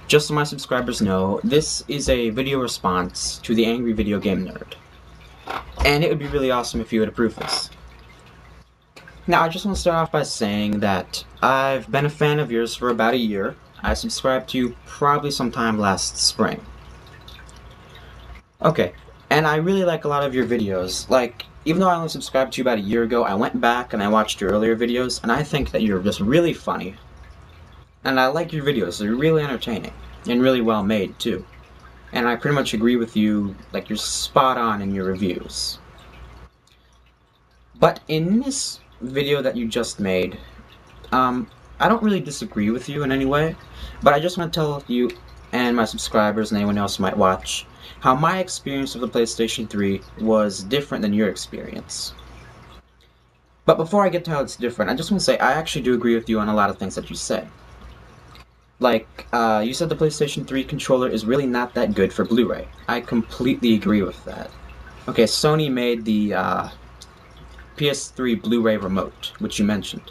Just so my subscribers know, this is a video response to the Angry Video Game Nerd. And it would be really awesome if you would approve this. Now, I just want to start off by saying that I've been a fan of yours for about a year. I subscribed to you probably sometime last spring. Okay, and I really like a lot of your videos. Like, even though I only subscribed to you about a year ago, I went back and I watched your earlier videos, and I think that you're just really funny. And I like your videos, they're really entertaining, and really well made, too. And I pretty much agree with you, like, you're spot on in your reviews. But in this video that you just made, I don't really disagree with you in any way, but I just want to tell you and my subscribers and anyone else who might watch how my experience of the PlayStation 3 was different than your experience. But before I get to how it's different, I just want to say I actually do agree with you on a lot of things that you said. Like, you said the PlayStation 3 controller is really not that good for Blu-ray. I completely agree with that. Okay, Sony made the PS3 Blu-ray remote, which you mentioned.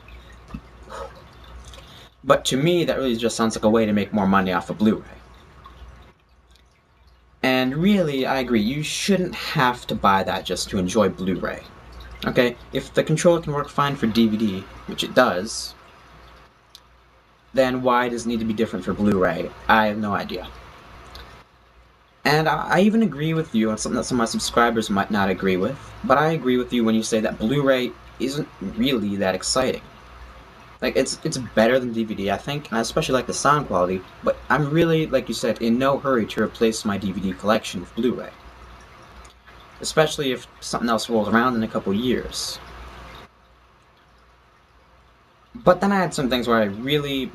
But to me, that really just sounds like a way to make more money off of Blu-ray. And really, I agree, you shouldn't have to buy that just to enjoy Blu-ray. Okay, if the controller can work fine for DVD, which it does, then why does it need to be different for Blu-ray? I have no idea. And I even agree with you on something that some of my subscribers might not agree with, but I agree with you when you say that Blu-ray isn't really that exciting. Like, it's better than DVD, I think, and I especially like the sound quality, but I'm really, like you said, in no hurry to replace my DVD collection with Blu-ray. Especially if something else rolls around in a couple years. But then I had some things where I really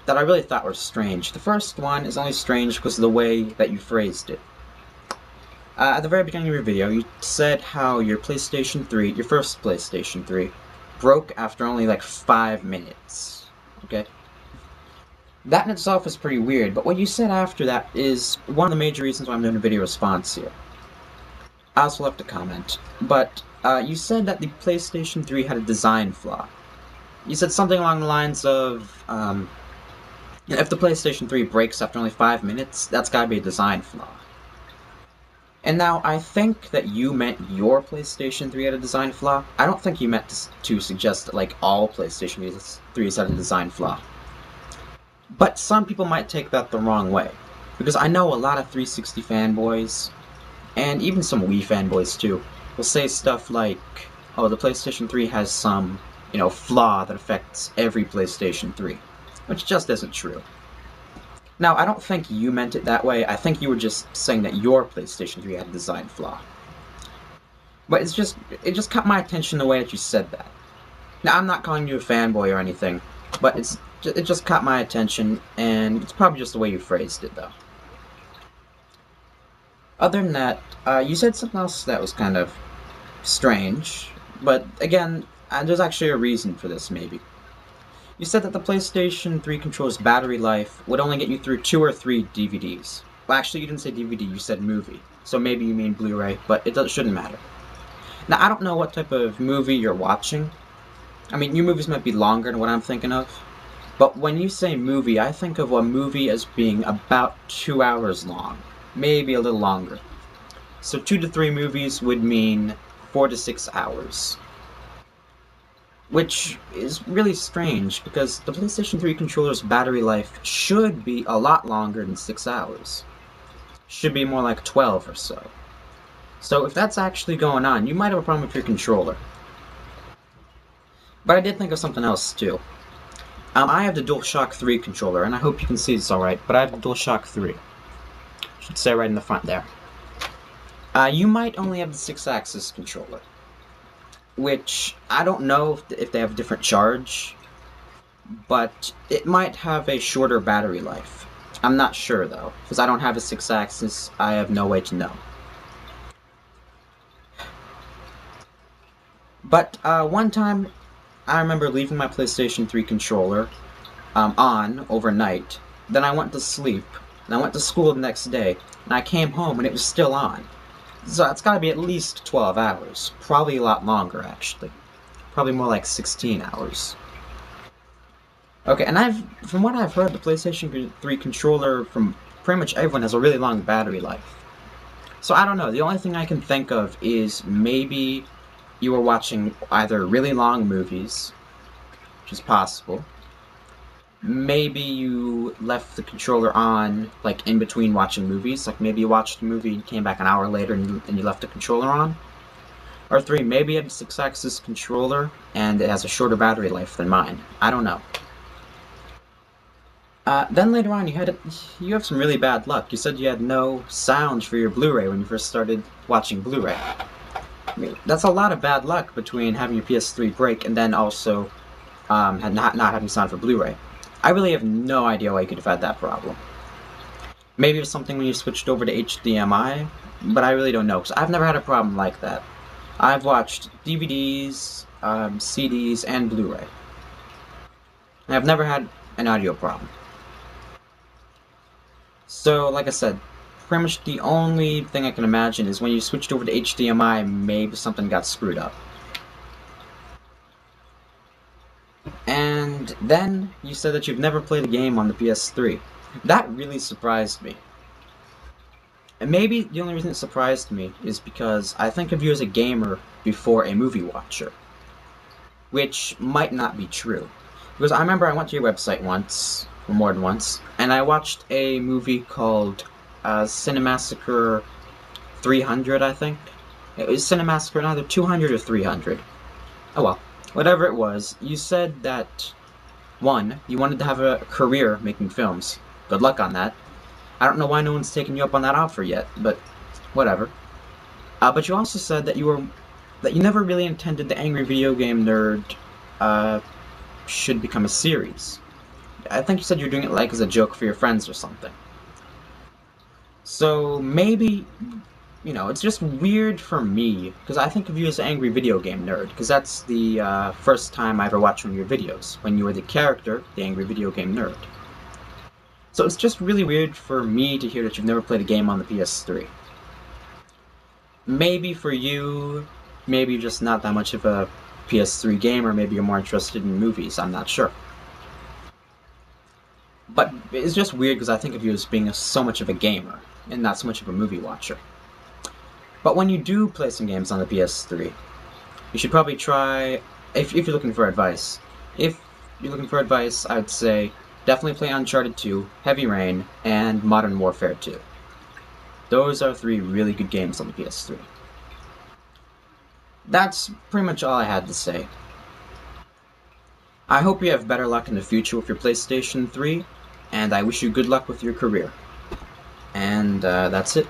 thought were strange. The first one is only strange because of the way that you phrased it. At the very beginning of your video, you said how your PlayStation 3, your first PlayStation 3, broke after only like 5 minutes. Okay? That in itself is pretty weird, but what you said after that is one of the major reasons why I'm doing a video response here. I also left a comment, but you said that the PlayStation 3 had a design flaw. You said something along the lines of, if the PlayStation 3 breaks after only 5 minutes, that's gotta be a design flaw. And now, I think that you meant your PlayStation 3 had a design flaw. I don't think you meant to suggest that, like, all PlayStation 3s had a design flaw. But some people might take that the wrong way. Because I know a lot of 360 fanboys, and even some Wii fanboys too, will say stuff like, oh, the PlayStation 3 has some, flaw that affects every PlayStation 3. Which just isn't true. Now, I don't think you meant it that way. I think you were just saying that your PlayStation 3 had a design flaw. But it just caught my attention the way that you said that. Now, I'm not calling you a fanboy or anything, but it just caught my attention, and it's probably just the way you phrased it, though. Other than that, you said something else that was kind of strange, but again, there's actually a reason for this, maybe. You said that the PlayStation 3 controller's battery life would only get you through 2 or 3 DVDs. Well, actually, you didn't say DVD, you said movie. So maybe you mean Blu-ray, but it shouldn't matter. Now, I don't know what type of movie you're watching. I mean, your movies might be longer than what I'm thinking of. But when you say movie, I think of a movie as being about 2 hours long. Maybe a little longer. So 2 to 3 movies would mean 4 to 6 hours. Which is really strange, because the PlayStation 3 controller's battery life should be a lot longer than 6 hours. Should be more like 12 or so. So if that's actually going on, you might have a problem with your controller. But I did think of something else, too. I have the DualShock 3 controller, and I hope you can see this alright, but I have the DualShock 3. Should say right in the front there. You might only have the 6-axis controller. Which, I don't know if they have a different charge, but it might have a shorter battery life. I'm not sure, though, because I don't have a 6-axis, I have no way to know. But, one time, I remember leaving my PlayStation 3 controller on overnight, then I went to sleep, and I went to school the next day, and I came home and it was still on. So it's gotta be at least 12 hours. Probably a lot longer, actually. Probably more like 16 hours. Okay, and from what I've heard, the PlayStation 3 controller from pretty much everyone has a really long battery life. So I don't know, the only thing I can think of is maybe you were watching either really long movies, which is possible. Maybe you left the controller on, like, in between watching movies. Like, maybe you watched a movie and came back an hour later and you left the controller on. Or 3, maybe you have a 6-axis controller and it has a shorter battery life than mine. I don't know. Then later on, you have some really bad luck. You said you had no sound for your Blu-ray when you first started watching Blu-ray. I mean, that's a lot of bad luck between having your PS3 break and then also not having sound for Blu-ray. I really have no idea why you could have had that problem. Maybe it was something when you switched over to HDMI, but I really don't know, because I've never had a problem like that. I've watched DVDs, CDs, and Blu-ray. And I've never had an audio problem. So, like I said, pretty much the only thing I can imagine is when you switched over to HDMI, maybe something got screwed up. And then you said that you've never played a game on the PS3. That really surprised me. And maybe the only reason it surprised me is because I think of you as a gamer before a movie watcher. Which might not be true. Because I remember I went to your website once, or more than once, and I watched a movie called Cinemassacre 300, I think. It was Cinemassacre either 200 or 300. Oh well. Whatever it was, you said that, 1, you wanted to have a career making films. Good luck on that. I don't know why no one's taken you up on that offer yet, but whatever. But you also said that you never really intended the Angry Video Game Nerd should become a series. I think you said you were doing it like as a joke for your friends or something. So maybe, you know, it's just weird for me, because I think of you as an Angry Video Game Nerd, because that's the first time I ever watched one of your videos, when you were the character, the Angry Video Game Nerd. So it's just really weird for me to hear that you've never played a game on the PS3. Maybe for you, maybe you're just not that much of a PS3 gamer, maybe you're more interested in movies, I'm not sure. But it's just weird because I think of you as being so much of a gamer, and not so much of a movie watcher. But when you do play some games on the PS3, you should probably try, if you're looking for advice, I'd say definitely play Uncharted 2, Heavy Rain, and Modern Warfare 2. Those are 3 really good games on the PS3. That's pretty much all I had to say. I hope you have better luck in the future with your PlayStation 3, and I wish you good luck with your career. And that's it.